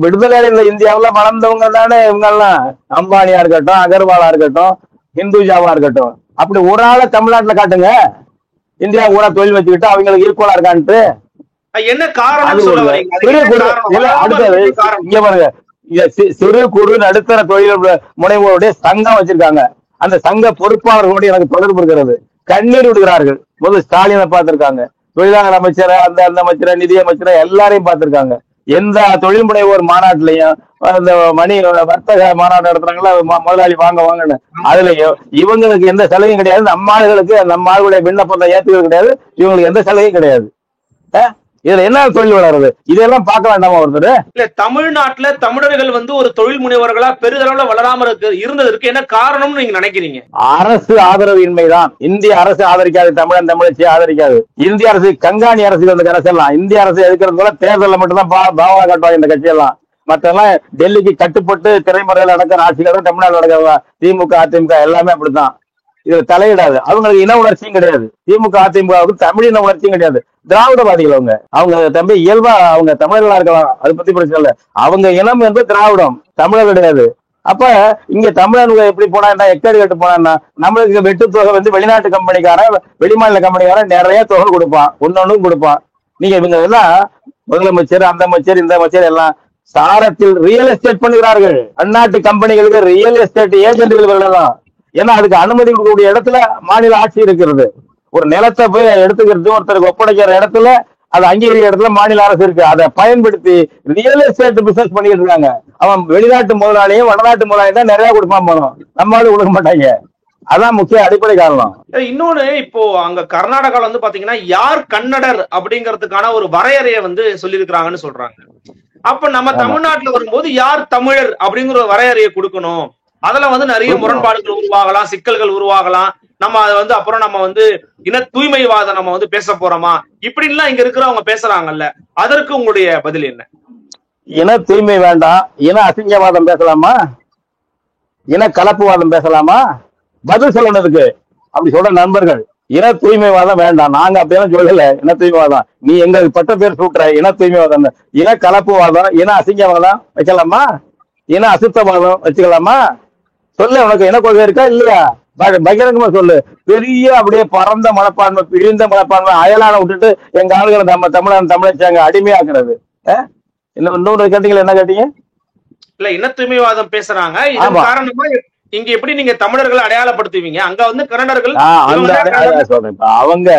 விடுதலை அடைந்த இந்தியாவுல வளர்ந்தவங்க தானே இவங்க எல்லாம். அம்பானியா இருக்கட்டும், அகர்வாலா இருக்கட்டும், ஹிந்துஜாவா இருக்கட்டும். அப்படி ஒரு ஆளை தமிழ்நாட்டுல காட்டுங்க, இந்தியா கூட தொழில் வச்சுக்கிட்டு அவங்களுக்கு ஈக்குவலா இருக்கான்ட்டு. என்ன காரணம்? அடுத்தது இங்க பாருங்க, சிறு குறு நடுத்தர தொழில் முனைவோருடைய சங்கம் வச்சிருக்காங்க. அந்த சங்க பொறுப்பாளர்களோடு எனக்கு தொடர்பு இருக்கிறது. கண்ணீர் விடுகிறார்கள். முதல் ஸ்டாலினை பார்த்திருக்காங்க, தொழிலாளர் அமைச்சரை, அந்த அமைச்சரை, நிதி அமைச்சரை எல்லாரையும் பார்த்திருக்காங்க. எந்த தொழில் முனைவோர் மாநாட்டிலையும் அந்த வர்த்தக மாநாடு நடத்துறாங்களா, முதலாளி வாங்கன்னு, அதுல இவங்களுக்கு எந்த சலுகையும் கிடையாது. நம்ம ஆளுகளுக்கு நம்ம ஆளுடைய விண்ணப்பத்தை ஏற்றுக்கிறது கிடையாது. இவங்களுக்கு எந்த சலுகையும் கிடையாது. இதுல என்ன தொழில் வளருது? இதெல்லாம் பார்க்க வேண்டாமா ஒருத்தர்? இல்ல, தமிழ்நாட்டுல தமிழர்கள் வந்து ஒரு தொழில் முனைவர்களா பெரிதளவுல வளராம இருந்ததற்கு என்ன காரணம்னு நீங்க நினைக்கிறீங்க? அரசு ஆதரவு இன்மைதான். இந்திய அரசு ஆதரிக்காது, தமிழச்சியை ஆதரிக்காது. இந்திய அரசு கங்காணி அரசு, அந்த அரசு எல்லாம் இந்திய அரசு எதுக்கிறது போல தேர்தலில் மட்டும்தான் பாவா காட்டுவாங்க இந்த கட்சியெல்லாம். மற்றெல்லாம் டெல்லிக்கு கட்டுப்பட்டு திரைமுறையில் நடக்கிற ஆட்சியில தான் தமிழ்நாடு நடக்கிற திமுக, அதிமுக எல்லாமே அப்படித்தான். இதுல தலையிடாது. அவங்களுக்கு இன உணர்ச்சியும் கிடையாது. திமுக, அதிமுகவுக்கு தமிழ் இன உணர்ச்சியும் கிடையாது. திராவிடவாதிகள் அவங்க தம்பி இயல்பா அவங்க தமிழர்களா இருக்கலாம், அது பத்தி பிரச்சனை இல்லை. அவங்க இனம் என்பது திராவிடம், தமிழர் கிடையாது. அப்ப இங்க தமிழனுங்க எப்படி போனா, எக்கடி கட்டு போனா, நம்மளுக்கு வெட்டு தொகை வந்து வெளிநாட்டு கம்பெனிக்காரன், வெளிமாநில கம்பெனிக்காரன் நிறைய தொகை கொடுப்பான், ஒன்னொன்னும் கொடுப்பான். நீங்க இவங்க எல்லாம் முதலமைச்சர், அந்த அமைச்சர், இந்த அமைச்சர் எல்லாம் சாரத்தில் ரியல் எஸ்டேட் பண்ணுகிறார்கள். அந்நாட்டு கம்பெனிகளுக்கு ரியல் எஸ்டேட் ஏஜென்ட்கள் வரலாம். ஏன்னா அதுக்கு அனுமதி கொடுக்கக்கூடிய இடத்துல மாநில ஆட்சி இருக்கிறது. ஒரு நிலத்தை போய் எடுத்துக்கிறது, ஒருத்தருக்கு ஒப்படைக்கிற இடத்துல அது அங்கீகரிக்கிற இடத்துல மாநில அரசு இருக்கு. அதை பயன்படுத்தி ரியல் எஸ்டேட் பிசினஸ் பண்ணிட்டு இருக்காங்க. அவன் வெளிநாட்டு முதலாளியும் வடநாட்டு முதலாளியும் தான் நிறைய கொடுப்பான் போனோம், நம்மளால கொடுக்க மாட்டாங்க. அதான் முக்கிய அடிப்படை காரணம். இன்னொன்னு, இப்போ அங்க கர்நாடகால வந்து பாத்தீங்கன்னா யார் கன்னடர் அப்படிங்கறதுக்கான ஒரு வரையறையை வந்து சொல்லியிருக்கிறாங்கன்னு சொல்றாங்க. அப்ப நம்ம தமிழ்நாட்டுல வரும்போது யார் தமிழர் அப்படிங்கிற ஒரு வரையறையை கொடுக்கணும். அதுல வந்து நிறைய முரண்பாடுகள் உருவாகலாம், சிக்கல்கள் உருவாகலாம். நம்ம அதை வந்து அப்புறம் நம்ம வந்து இன தூய்மைவாதம் நம்ம வந்து பேச போறோமா இப்படின்லாம் இங்க இருக்கிறவங்க பேசுறாங்கல்ல, அதற்கு உங்களுடைய பதில் என்ன? இன தூய்மை வேண்டாம், இன அசிங்கவாதம் பேசலாமா, இன கலப்புவாதம் பேசலாமா? பதில் சொல்லணுதுக்கு அப்படி சொல்ற நண்பர்கள், இன தூய்மைவாதம் வேண்டாம், நாங்க அப்படியெல்லாம் சொல்லல. இன தூய்மைவாதம் நீ எங்க பட்ட பேர் சூட்டுற, இன தூய்மைவாதம், இன கலப்புவாதம், இன அசிங்கவாதம் வைக்கலாமா, இன அசுத்தவாதம் வச்சுக்கலாமா? சொல்லு, உனக்கு இன கொள்கை இருக்கா இல்லையா? பகிரங்கமா சொல்லு. பெரிய அப்படியே பரந்த மனப்பான்மை, பிரிந்த மனப்பான்மை, அயலான விட்டுட்டு எங்க ஆளுகளை நம்ம தமிழச்சாங்க அடிமையாக்குறது. இன்னொரு கேட்டீங்களா? என்ன கேட்டீங்க? இல்ல, இன தூய்மைவாதம் பேசுறாங்க. இது காரணமா இங்க எப்படி நீங்க தமிழர்களை அடையாளப்படுத்துவீங்க? அங்க வந்து கன்னடர்கள் சொல்றேன். அவங்க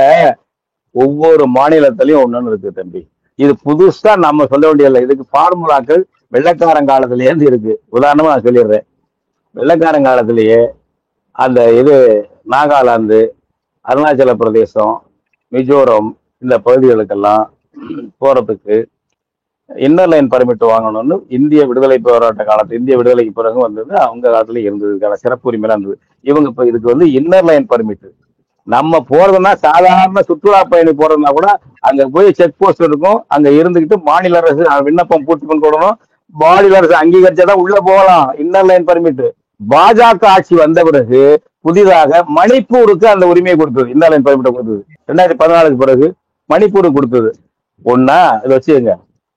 ஒவ்வொரு மாநிலத்திலயும் ஒண்ணு இருக்கு தம்பி. இது புதுசா நம்ம சொல்ல வேண்டியதில்லை. இதுக்கு ஃபார்முலாக்கள் வெள்ளைக்காரன் இருந்து இருக்கு. உதாரணமா நான் சொல்லிடுறேன். வெள்ளைக்காரன் காலத்திலேயே அந்த இது நாகாலாந்து, அருணாச்சல பிரதேசம், மிசோரம் இந்த பகுதிகளுக்கெல்லாம் போறதுக்கு இன்னர் லைன் பர்மிட் வாங்கணும்னு இந்திய விடுதலை போராட்ட காலத்து, இந்திய விடுதலைக்கு பிறகு வந்தது. அவங்க காலத்துல இருந்ததுக்கான சிறப்பு உரிமையெல்லாம் இருந்தது. இவங்க இப்ப இதுக்கு வந்து இன்னர் லைன் பர்மிட். நம்ம போறதுன்னா சாதாரண சுற்றுலா பயணி போறதுனா கூட அங்க போய் செக் போஸ்ட் இருக்கும். அங்க இருந்துகிட்டு மாநில அரசு விண்ணப்பம் பூர்த்தி பண்ணி கொடுக்கணும். மாநில அரசு அங்கீகரிச்சாதான் உள்ள போகலாம். Inner line permit. பாஜக ஆட்சி வந்த பிறகு புதிதாக மணிப்பூருக்கு அந்த உரிமையை கொடுத்தது, இன்னர் லைன் பர்மிட்டை கொடுத்தது. 2014 பிறகு மணிப்பூருக்கு கொடுத்தது. ஒன்னா இதை வச்சுங்க.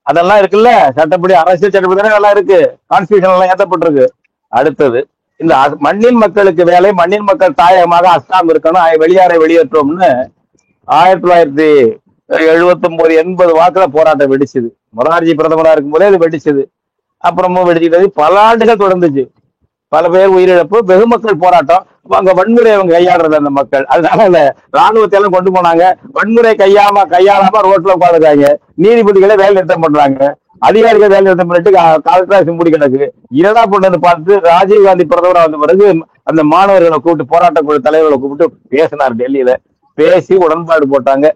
அதெல்லாம் இருக்குல்ல, சட்டப்படி அரசியல் சட்டப்படி தானே எல்லாம் இருக்கு, கான்ஸ்டிடியூஷன் எல்லாம் ஏற்றப்பட்டிருக்கு. அடுத்தது இந்த மண்ணின் மக்களுக்கு வேலை, மண்ணின் மக்கள் தாயகமாக அஸ்ஸாம் இருக்கணும், வெளியாரை வெளியேற்றோம்னு 1979 80 வாக்குல போராட்டம் வெடிச்சது. மொரார்ஜி பிரதமரா இருக்கும் போதே அது வெடிச்சது. அப்புறமும் வெடிச்சுட்டது. பல ஆண்டுகள் தொடர்ந்துச்சு. பல பேர் உயிரிழப்பு, வெகுமக்கள் போராட்டம். அங்க வன்முறை அவங்க கையாடுறது அந்த மக்கள். அதனால இந்த ராணுவத்தை எல்லாம் கொண்டு போனாங்க. வன்முறை கையாளாம ரோட்ல உட்காந்துருக்காங்க. நீதிபதிகளை வேலை நிறுத்தம் பண்றாங்க. அதிகாரிகள் வேலை நிறுத்தம் பண்ணிட்டு கலெக்டர் மூடி கிடக்கு. என்னடா பண்ணு பார்த்து ராஜீவ்காந்தி பிரதமரா வந்த பிறகு அந்த மாணவர்களை கூப்பிட்டு, போராட்ட குழு தலைவர்களை கூப்பிட்டு பேசினார் டெல்லியில. பேசி உடன்பாடு போட்டாங்க.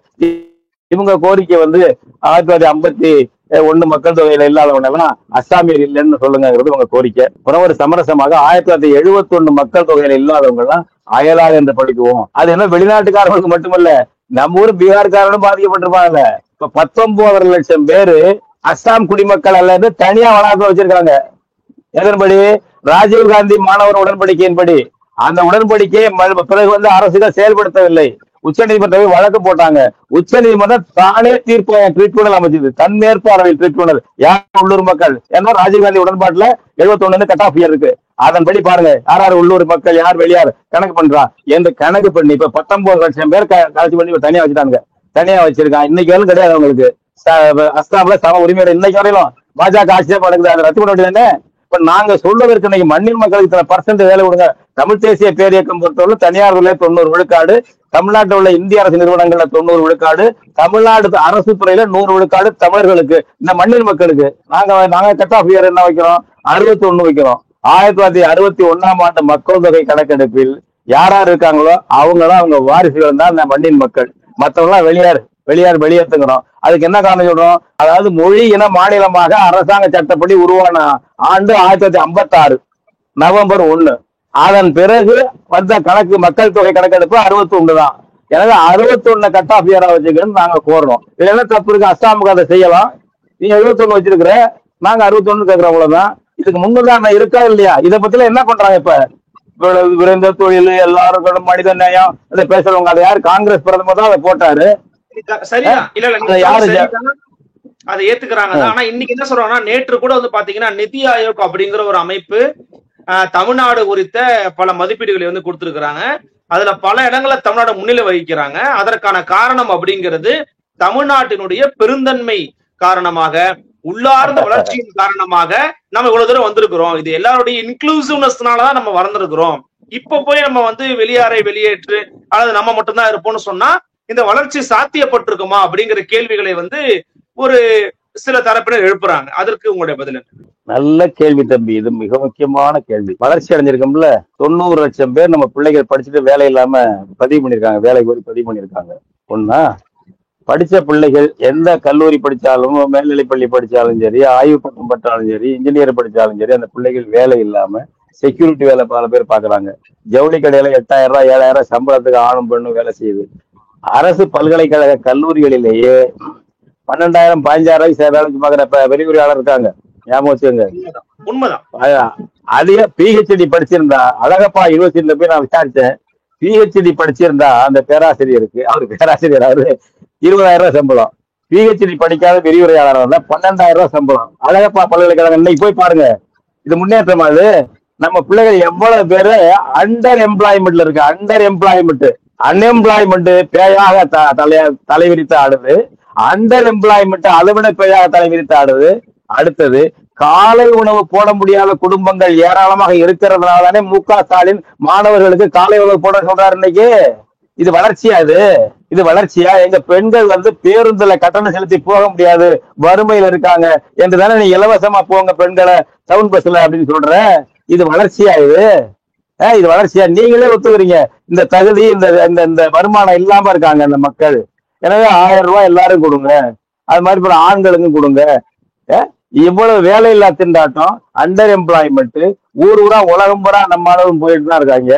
இவங்க கோரிக்கை வந்து 1951 மக்கள் தொகையில இல்லாதவங்க எல்லாம் அஸ்ஸாமியர் இல்லைன்னு சொல்லுங்கிறது உங்க கோரிக்கை. அப்புறம் ஒரு சமரசமாக 1971 மக்கள் தொகையில இல்லாதவங்க எல்லாம் அயலாக என்று படிக்குவோம். அது என்ன வெளிநாட்டுக்காரர்களுக்கு மட்டுமல்ல, நம்ம ஊர் பீகார்காரனும் பாதிக்கப்பட்டிருப்பாங்கல்ல. இப்ப 19 லட்சம் பேரு அஸ்ஸாம் குடிமக்கள் அல்லது தனியா வளாகம் வச்சிருக்காங்க. எதன்படி? ராஜீவ்காந்தி மாணவர் உடன்படிக்கையின்படி. அந்த உடன்படிக்கையை பிறகு வந்து அரசுகள் செயல்படுத்தவில்லை. உச்ச நீதிமன்றம் வழக்கு போட்டாங்க. உச்ச நீதிமன்றம் தானே ட்ரிபியூனல் அமைச்சது, தன் மேற்பார்வையில் ட்ரிபியூனல். யார்? உள்ளூர் மக்கள். ஏன்னா ராஜீவ்காந்தி உடன்பாட்டுல 71 கட் ஆஃப் இயர் இருக்கு. அதன்படி பாருங்க யார் உள்ளூர் மக்கள், யார் வெளியார் கணக்கு பண்றா என்று கணக்கு பண்ணி இப்ப 19 லட்சம் பேர் கலெக்ட் பண்ணி தனியா வச்சுட்டாங்க. தனியா வச்சிருக்கான். இன்னைக்கு வரையும் கிடையாது அவங்களுக்கு. அஸ்ஸாம்ல சம உரிமையோட இன்னைக்கு வரையிலும் பாஜக ஆட்சியே பண்ணுது. அதை ரத்து பண்ண வேண்டியதானே? இப்ப நாங்க சொல்வதற்கு இன்னைக்கு மண்ணின் மக்களுக்கு இத்தனை % வேலை கொடுங்க. தமிழ் தேசிய பேரியக்கம் பொறுத்தவரை தனியார் துறையில 90 விழுக்காடு, தமிழ்நாட்டில் உள்ள இந்திய அரசு நிறுவனங்கள்ல 90 விழுக்காடு, தமிழ்நாடு அரசு துறையில 100 விழுக்காடு தமிழர்களுக்கு, இந்த மண்ணின் மக்களுக்கு. நாங்க கட் ஆஃப் இயர் என்ன வைக்கிறோம்? 61 வைக்கிறோம். 1961ஆம் ஆண்டு மக்கள் தொகை கணக்கெடுப்பில் யார் இருக்காங்களோ அவங்களாம் அவங்க வாரிசுகள் தான் இந்த மண்ணின் மக்கள். மற்றவங்களாம் வெளியேற்றுங்கிறோம். அதுக்கு என்ன காரணம் சொல்றோம்? அதாவது மொழி இன மாநிலமாக அரசாங்க சட்டப்படி உருவான ஆண்டு 1956 நவம்பர் 1. அதன் பிறகு வந்த கணக்கு மக்கள் தொகை கணக்கெடுப்பு 61 தான். எனவே 61 கட் ஆஃப் இயரா வச்சுக்கன்னு நாங்க கோர்றோம். இதுல என்ன தப்பு இருக்கு? அஸ்ஸாமுக்கு அதை செய்யலாம். நீ 71 வச்சிருக்கிற, நாங்க 61 கேட்கிறோம். அவ்வளவுதான். இதுக்கு முன்னுதாரணம் இருக்கா இல்லையா? இதை பத்தில என்ன பண்றாங்க? இப்ப விரைந்த தொழில், எல்லாருக்கும் மனித நேயம் அதை பேசுறவங்க. அதை யாரு? காங்கிரஸ் பிரதமர் தான் அதை போட்டாரு. சரியா? இல்ல அதை ஏத்துக்கிறாங்க. ஆனா இன்னைக்கு என்ன சொல்றாங்கன்னா, நேற்று கூட வந்து பாத்தீங்கன்னா நிதி ஆயோக் அப்படிங்கிற ஒரு அமைப்பு தமிழ்நாடு குறித்த பல மதிப்பீடுகளை வந்து கொடுத்திருக்கிறாங்க. அதுல பல இடங்களை தமிழ்நாடு முன்னிலை வகிக்கிறாங்க. அதற்கான காரணம் அப்படிங்கிறது தமிழ்நாட்டினுடைய பெருந்தன்மை காரணமாக, உள்ளார்ந்த வளர்ச்சியின் காரணமாக நம்ம இவ்வளவு தூரம் வந்திருக்கிறோம். இது எல்லாருடைய இன்க்ளூசிவ்னஸ்னாலதான் நம்ம வளர்ந்துருக்கிறோம். இப்ப போய் நம்ம வந்து வெளியாரை வெளியேற்று அல்லது நம்ம மட்டும்தான் இருப்போம்னு சொன்னா இந்த வளர்ச்சி சாத்தியப்பட்டிருக்குமா அப்படிங்கிற கேள்விகளை வந்து ஒரு சில தரப்பினர் எழுப்புறாங்க. அதற்கு உங்களுடைய பதில் என்ன? நல்ல கேள்வி தம்பி, இது மிக முக்கியமான கேள்வி. வளர்ச்சி அடைஞ்சிருக்கோம்ல, 90 லட்சம் பேர் நம்ம பிள்ளைகள் படிச்சுட்டு வேலை இல்லாம பதிவு பண்ணிருக்காங்க, வேலைக்கு போய் பதிவு பண்ணிருக்காங்க. ஒன்னா, படிச்ச பிள்ளைகள் எந்த கல்லூரி படிச்சாலும், மேல்நிலை பள்ளி படிச்சாலும் சரி, ஆய்வு பட்டம் பட்டாலும் சரி, இன்ஜினியர் படிச்சாலும் சரி, அந்த பிள்ளைகள் வேலை இல்லாம செக்யூரிட்டி வேலை பல பேர் பாக்குறாங்க. ஜவுளி கடையில 8000 ரூபாய் 7000 சம்பளத்துக்கு ஆணும் பெண்ணும் வேலை செய்யுது. அரசு பல்கலைக்கழக கல்லூரிகளிலேயே 12,000 15,000 வேலைக்கு பாக்குற விரிவுரையாளர் இருக்காங்க. ஞாபகம் வச்சுங்க. உண்மைதான். அதிக பிஹெச்டி படிச்சிருந்தா, அழகப்பா யூனிவர்சிட்டியில போய் நான் விசாரிச்சேன், பிஹெச்டி படிச்சிருந்தா அந்த பேராசிரியருக்கு, அவரு பேராசிரியர், அவரு 20,000 ரூபாய் சம்பளம். பிஹெச்டி படிக்காத விரிவுரையாளர் வந்தா 12,000 ரூபாய் சம்பளம். அழகப்பா பல்கலைக்கழகம் இன்னைக்கு போய் பாருங்க. இது முன்னேற்றம். அது நம்ம பிள்ளைகள் எவ்வளவு பேரு அண்டர் எம்ப்ளாய்மெண்ட்ல இருக்கு. அண்டர் எம்ப்ளாய்மெண்ட், அன்எம்ப்ளாய்மெண்ட் பேயாக தலைவிரித்து ஆடுது. அண்டர் எம்ப்ளாய்மெண்ட் அதை விட பேயாக தலைவிரித்து ஆடுது. அடுத்தது, காலை உணவு போட முடியாத குடும்பங்கள் ஏராளமாக இருக்கிறதுனாலதானே மு.க. ஸ்டாலின் மாணவர்களுக்கு காலை உணவு போட சொல்றாரு இன்னைக்கு. இது வளர்ச்சியா? இது வளர்ச்சியா? எங்க பெண்கள் வந்து பேருந்துல கட்டணம் செலுத்தி போக முடியாது, வறுமையில இருக்காங்க என்று தானே நீ இலவசமா போங்க பெண்களை டவுன் பஸ்ல அப்படின்னு சொல்ற. இது வளர்ச்சியா? இது வளர்ச்சியா? நீங்களே ஒத்துக்கிறீங்க இந்த தகுதி, இந்த வருமானம் இல்லாம இருக்காங்க அந்த மக்கள். எனவே 1000 ரூபாய் எல்லாரும் கொடுங்க, அது மாதிரி போல ஆண்களுக்கும் கொடுங்க. இவ்வளவு வேலையில்லா திண்டாட்டம், அண்டர் எம்ப்ளாய்மெண்ட், ஊரா உலகம் பூரா நம்ம அளவும் போயிட்டு தான் இருக்காங்க.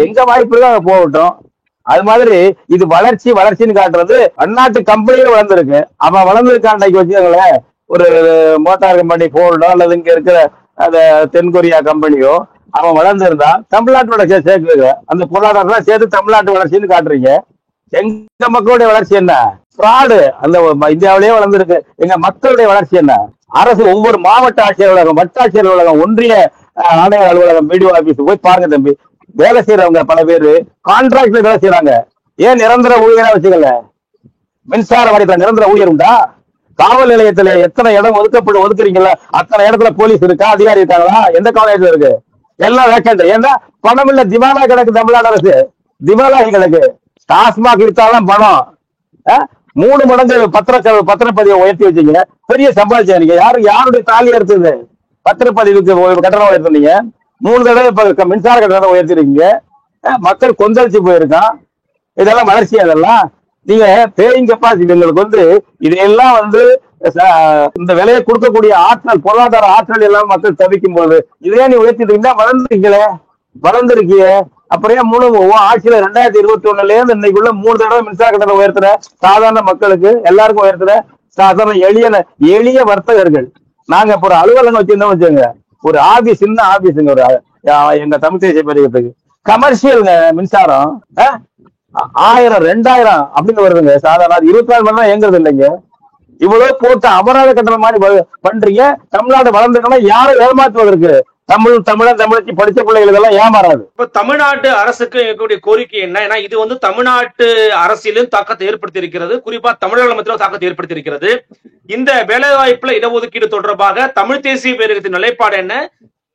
எங்க வாய்ப்பு தான் போகட்டும். அது மாதிரி இது வளர்ச்சின்னு காட்டுறது அந்நாட்டு கம்பெனிகள் வளர்ந்துருக்கு. அவன் வளர்ந்துருக்கான் வச்சுக்கோங்களேன். ஒரு மோட்டார் கம்பெனி போர்டோ அல்லது இங்க இருக்கிற அந்த தென்கொரியா கம்பெனியோ அவன் வளர்ந்துருந்தா தமிழ்நாட்டோட சேர்க்குறீங்க. அந்த பொருளாதாரம் சேர்த்து தமிழ்நாட்டு வளர்ச்சின்னு காட்டுறீங்க. எங்க மக்களுடைய வளர்ச்சி என்ன? ஃப்ராடு. அந்த இந்தியாவிலேயே வளர்ந்துருக்கு. எங்க மக்களுடைய வளர்ச்சி என்ன? அரசு ஒவ்வொரு மாவட்ட ஆட்சியர் அலுவலகம், வட்டாட்சியர் அலுவலகம், ஒன்றிய ஆணையர் அலுவலகம், பிடிஓ ஆபீஸ் போய் பாருங்க தம்பி. வேலை செய்யறவங்க பல பேரு கான்ட்ராக்ட்ல வேலை செய்யறாங்க. ஏன் நிரந்தர ஊழியரா வச்சுக்கல? மின்சார வாரியத்துல நிரந்தர ஊழியர் உண்டா? காவல் நிலையத்துல எத்தனை இடம் ஒதுக்குறீங்களா அத்தனை இடத்துல போலீஸ் இருக்கா, அதிகாரி இருக்காங்களா? எந்த காலேஜ்ல இருக்கு? எல்லாம் வேக்கண்ட். ஏன்னா பணம் இல்ல, திவாலா கிடக்கு தமிழ்நாடு அரசு. திவாலாகி கிடக்கு. டாஸ்மாக் வித்தாதான் பணம். 3 மடங்கு பத்திரப்பதிவை உயர்த்தி வச்சீங்க, பெரிய சம்பாதிச்சீங்க. யாருடைய தாலி எடுத்தது? பத்திரப்பதிவுக்கு கட்டணம் உயர்த்தினீங்க. 3 தடவை இப்ப மின்சார கட்டணத்தை உயர்த்திருக்கீங்க. மக்கள் கொந்தளிச்சு போயிருக்கான். இதெல்லாம் வளர்ச்சி? அதெல்லாம் நீங்க பேயிங் கெப்பாசிட்டி உங்களுக்கு வந்து இதையெல்லாம் வந்து இந்த விலையை கொடுக்கக்கூடிய ஆற்றல், பொருளாதார ஆற்றல் எல்லாம் மக்கள் தவிக்கும் போது இதே நீ உயர்த்திட்டீங்கன்னா வளர்ந்துருக்கிய. அப்புறம் 3 ஆட்சியில 2021 இன்னைக்குள்ள 3 தடவை மின்சார கட்டணம் உயர்த்துற, சாதாரண மக்களுக்கு எல்லாருக்கும் உயர்த்துற, சாதாரண எளிய வர்த்தகர்கள். நாங்க இப்போ ஒரு அலுவலகம் வச்சிருந்தோம் வச்சுங்க, ஒரு ஆபீஸ், சின்ன ஆபீஸுங்க, ஒரு எங்க தமிழ் தேசிய பேரியத்துக்கு கமர்ஷியல் மின்சாரம் 1000 2000 அப்படின்னு வருதுங்க. சாதாரண 24 மணி நேரம் இயங்குறது இல்லைங்க. இவ்வளவு போட்டு அபராத கட்டணம் மாதிரி பண்றீங்க. தமிழ்நாடு வளர்ந்துக்கணும், யாரும் ஏமாற்றுவதற்கு? தமிழச்சி படிச்ச பிள்ளைகள் எல்லாம் ஏமாறாது. இப்ப தமிழ்நாட்டு அரசுக்கு இருக்கக்கூடிய கோரிக்கை என்ன? ஏன்னா இது வந்து தமிழ்நாட்டு அரசியலும் தாக்கத்தை ஏற்படுத்தி இருக்கிறது, குறிப்பா தமிழர்கள் மத்தியிலும் தாக்கத்தை ஏற்படுத்தி இருக்கிறது. இந்த வேலை வாய்ப்புல இடஒதுக்கீடு தொடர்பாக தமிழ் தேசிய பேரியக்கத்தின் நிலைப்பாடு என்ன?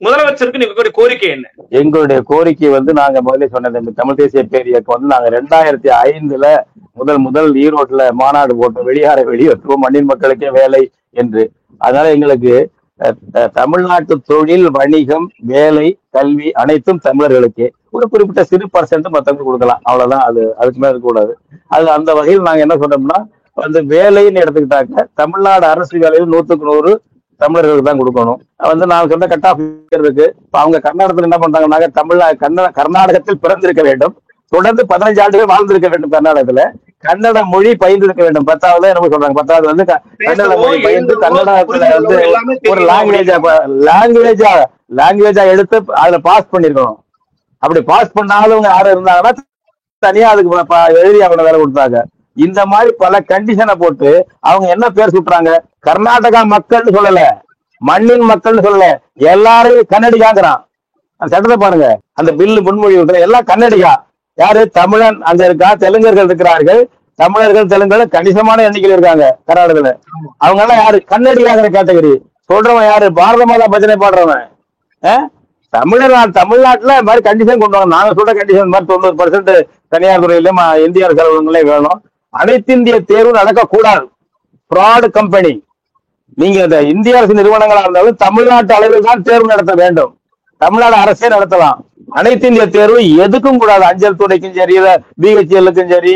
முதலமைச்சருக்கு நீங்க கோரிக்கை என்ன? எங்களுடைய கோரிக்கை வந்து நாங்க முதல்ல சொன்னது, தமிழ் தேசிய பேரியக்கம் வந்து நாங்க 2005 முதல் ஈரோட்டுல மாநாடு போட்டோம், வெளியேற்றுவோம் மண்ணின் மக்களுக்கே வேலை என்று. அதனால எங்களுக்கு தமிழ்நாட்டு தொழில், வணிகம், வேலை, கல்வி அனைத்தும் தமிழர்களுக்கு, ஒரு குறிப்பிட்ட சிறு % மத்தவங்களுக்கு கொடுக்கலாம், அவ்வளவுதான். அதுக்கு மேல இருக்கக்கூடாது. அந்த வகையில் நாங்க என்ன சொன்னோம்னா, வந்து வேலைன்னு எடுத்துக்கிட்டாக்க தமிழ்நாடு அரசு வேலையில் 100க்கு 100 தமிழர்களுக்கு தான் கொடுக்கணும். நான் சொன்ன கட் ஆஃப் இருக்கு. அவங்க கர்நாடகத்தில் என்ன பண்றாங்கன்னா, கர்நாடகத்தில் பிறந்திருக்க வேண்டும், தொடர்ந்து 15 ஆண்டுகள் வாழ்ந்திருக்க வேண்டும், கர்நாடகத்துல கன்னட மொழி பயின்றிருக்க வேண்டும். 10வது என்ன சொல்றாங்க, 10வது வந்து கன்னட மொழி பயின்று கன்னடத்துல வந்து ஒரு லாங்குவேஜா எடுத்து அதுல பாஸ் பண்ணிருக்கணும். அப்படி பாஸ் பண்ணாதவங்க யாரும் இருந்தாங்கன்னா தனியா அதுக்கு எழுதி அவங்க வேலை கொடுத்தாங்க. இந்த மாதிரி பல கண்டிஷனை போட்டு அவங்க என்ன பேர் சுட்டுறாங்க, கர்நாடகா மக்கள்னு சொல்லல, மண்ணின் மக்கள்னு சொல்லல, எல்லாரும் கன்னடிகாங்கிறான். சட்டத்தை பாருங்க, அந்த பில்லு முன்மொழி எல்லாம் கன்னடிகா. யாரு? தமிழன் அங்க இருக்கா, தெலுங்கர்கள் இருக்கிறார்கள், தமிழர்கள் தெலுங்கர்கள் கணிசமான எண்ணிக்கையில் இருக்காங்க கர்நாடகத்துல. அவங்க எல்லாம் யாரு? கன்னடிகாங்கிற கேட்டகரி. சொல்றவன் யாரு? பாரத மாதா பஜனை பாடுறவன். தமிழ்நாட்டுல மாதிரி கண்டிஷன் கொண்டு வாங்க. நாங்க சொல்ற கண்டிஷன் மாதிரி 90% தனியார் துறையிலும் இந்திய அரசு அலுவலகங்களே வேணும். அனைத்திந்திய தேர்வு நடக்கக்கூடாது. Fraud company. நீங்க இந்த இந்திய அரசு நிறுவனங்களா இருந்தாலும் தமிழ்நாட்டு அளவில் தான் தேர்வு நடத்த வேண்டும். தமிழ்நாடு அரசே நடத்தலாம். அனைத்து இந்திய தேர்வு எதுக்கும் கூடாது. அஞ்சல் துறைக்கும் சரி, பிஹெச்எல்லுக்கும் சரி,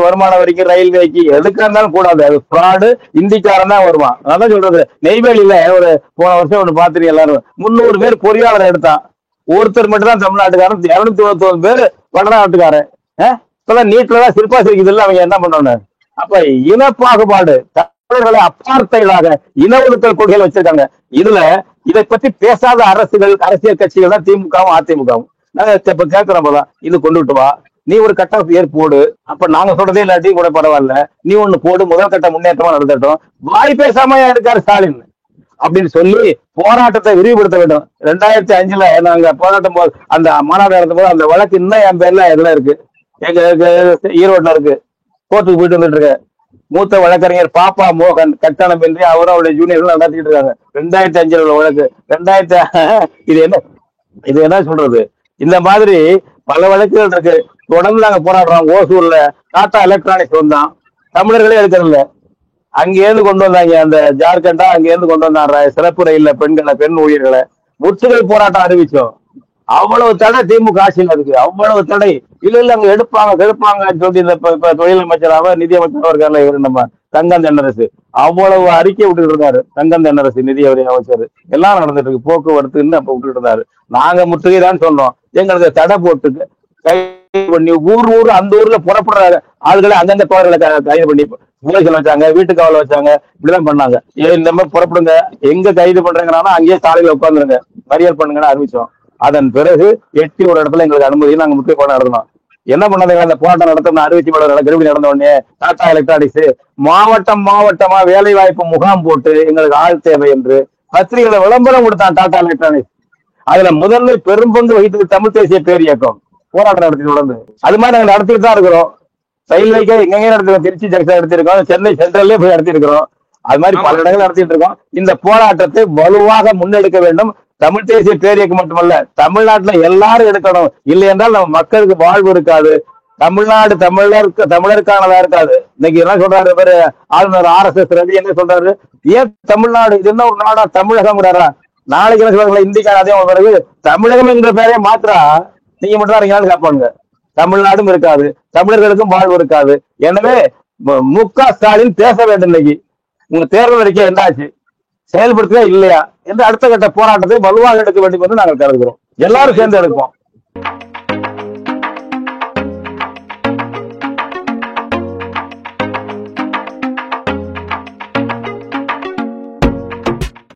வருமான வரிக்கும், ரயில்வேக்கு, எதுக்கா இருந்தாலும் கூடாது. அது ஃப்ராடு. இந்திக்காரன் தான் வருவான். அதான் சொல்றது. நெய்வேலியில ஒரு போன வருஷம் ஒண்ணு பாத்துருங்க எல்லாரும், 300 பேர் பொறியாளர் எடுத்தான். ஒருத்தர் மட்டும் தான் தமிழ்நாட்டுக்காரன், 299 பேர் வடநாட்டுக்காரன். இப்பதான் நீட்ல தான் சிற்பா சிரிக்குது இல்ல, அவங்க என்ன பண்ணணும்? அப்ப இன பாகுபாடு, தமிழர்களை அப்பார்த்தைகளாக இன ஒதுக்கல் கொள்கைகள் வச்சிருக்காங்க. இதுல இதை பத்தி பேசாத அரசியல் கட்சிகள் தான் திமுகவும் அதிமுகவும். நாங்க இப்ப கேட்கிறோம் போதான், இது கொண்டுட்டு வா, நீ ஒரு கட்ட பேர் போடு, அப்ப நாங்க சொல்றதே இல்லாட்டி கூட பரவாயில்ல, நீ ஒண்ணு போடு, முதல் கட்ட முன்னேற்றமா நடத்தட்டும். வாய் பேசாம இருக்காரு ஸ்டாலின் அப்படின்னு சொல்லி போராட்டத்தை விரிவுபடுத்த வேண்டும். 2005 நாங்க போராட்டம் போது, அந்த மாநாடு நடத்தும் போது, அந்த வழக்கு இன்னும் என் பேர்ல எதுல இருக்கு, எங்க ஈரோட்ல இருக்கு, கோர்ட்டுக்கு போயிட்டு வந்துட்டு இருக்க. மூத்த வழக்கறிஞர் பாப்பா மோகன் கட்டணம் இன்றி அவரும் அவருடைய ஜூனியர்கள் நடத்திட்டு இருக்காங்க. 2005 உள்ள வழக்கு. இது என்ன சொல்றது? இந்த மாதிரி பல வழக்குகள் இருக்கு. தொடர்ந்து நாங்க போராடுறோம். ஓசூர்ல டாடா எலக்ட்ரானிக்ஸ் வந்தான், தமிழர்களே எடுக்கிறதில்ல. அங்கேருந்து கொண்டு வந்தாங்க, அந்த ஜார்க்கண்டா அங்கேருந்து கொண்டு வந்தாங்க சிறப்பு ரயில்ல பெண் ஊழியர்களை. முற்றுகை போராட்டம் அறிவிச்சோம். அவ்வளவு தடை திமுக ஆட்சியில் இருக்கு. அவ்வளவு தடை. இல்ல அங்க கெடுப்பாங்க சொல்லி இந்த தொழில் அமைச்சராக நிதியமைச்சராக இருக்காரு இவர், நம்ம தங்கம் தென்னரசு. அவ்வளவு அறிக்கை விட்டுட்டு இருந்தாரு தங்கம் தென்னரசு, நிதி அமைச்சர். எல்லாம் நடந்துட்டு இருக்கு. போக்குவரத்துன்னு அப்ப விட்டுட்டு இருந்தாரு. நாங்க முற்றுகை தான் சொன்னோம். எங்களுக்கு தடை போட்டு பண்ணி ஊர் அந்த ஊர்ல புறப்படுற ஆளுகளை அந்தந்த தோழர்களை கைது பண்ணி போலீஸ்ல வச்சாங்க, வீட்டு காவல வச்சாங்க. இப்படிதான் பண்ணாங்க. இந்த மாதிரி புறப்படுங்க, எங்க கைது பண்றாங்கன்னா அங்கேயே சாலையில உட்காந்துருங்க, மறியல் பண்ணுங்கன்னு அறிவிச்சோம். அதன் பிறகு எட்டி ஒரு இடத்துல எங்களுக்கு அனுமதி, நாங்க முக்கிய போராட்டம் நடத்தணும். என்ன பண்ணாங்க, அந்த போராட்டம் நடத்தணும் அறிவிச்சு கருவி நடந்த உடனே டாடா எலக்ட்ரானிக்ஸ் மாவட்டமா வேலை வாய்ப்பு முகாம் போட்டு எங்களுக்கு ஆள் தேவை என்று பத்திரிகைகளை விளம்பரம் கொடுத்தான் டாடா எலக்ட்ரானிக்ஸ். அதுல முதல்ல பெரும் பங்கு வகித்தது தமிழ் தேசிய பேர் இயக்கம். போராட்டம் நடத்தி தொடர்ந்து அது மாதிரி நாங்க நடத்திட்டு தான் இருக்கிறோம். ரயில்வேக்கு எங்கெங்க நடத்திருக்கோம், திருச்சி ஜங்ஷன் நடத்திருக்கோம், சென்னை சென்ட்ரல்லே போய் நடத்திருக்கிறோம். அது மாதிரி பல இடங்கள் நடத்திட்டு இருக்கோம். இந்த போராட்டத்தை வலுவாக முன்னெடுக்க வேண்டும். தமிழ் தேசிய பேரியக்கம் மட்டுமல்ல, தமிழ்நாட்டுல எல்லாரும் எடுக்கணும். இல்லை என்றால் நம்ம மக்களுக்கு வாழ்வு இருக்காது. தமிழ்நாடு தமிழருக்கானதா இருக்காது. இன்னைக்கு என்ன சொல்றாரு பேரு ஆளுநர் RSS ரவி என்ன சொல்றாரு, ஏன் தமிழ்நாடு இது என்ன ஒரு நாடா தமிழகம்? நாளைக்கு என்ன சொல்றாங்க, இந்திக்கான அதே பிறகு தமிழகம் என்ற பெயரே மாத்திரா நீங்க மட்டும் தான் இருக்கீங்கன்னு கேட்பாங்க. தமிழ்நாடும் இருக்காது, தமிழர்களுக்கும் வாழ்வு இருக்காது. எனவே MK ஸ்டாலின் பேச வேண்டும். இன்னைக்கு உங்க தேர்தல் அறிக்கை என்னாச்சு, செயல்படுத்தவே இல்லையா என்று அடுத்த கட்ட போராட்டத்தை வலுவாக எடுக்க வேண்டும் என்று நாங்கள் கருதுகிறோம். எல்லாரும் சேர்ந்து எடுப்போம்.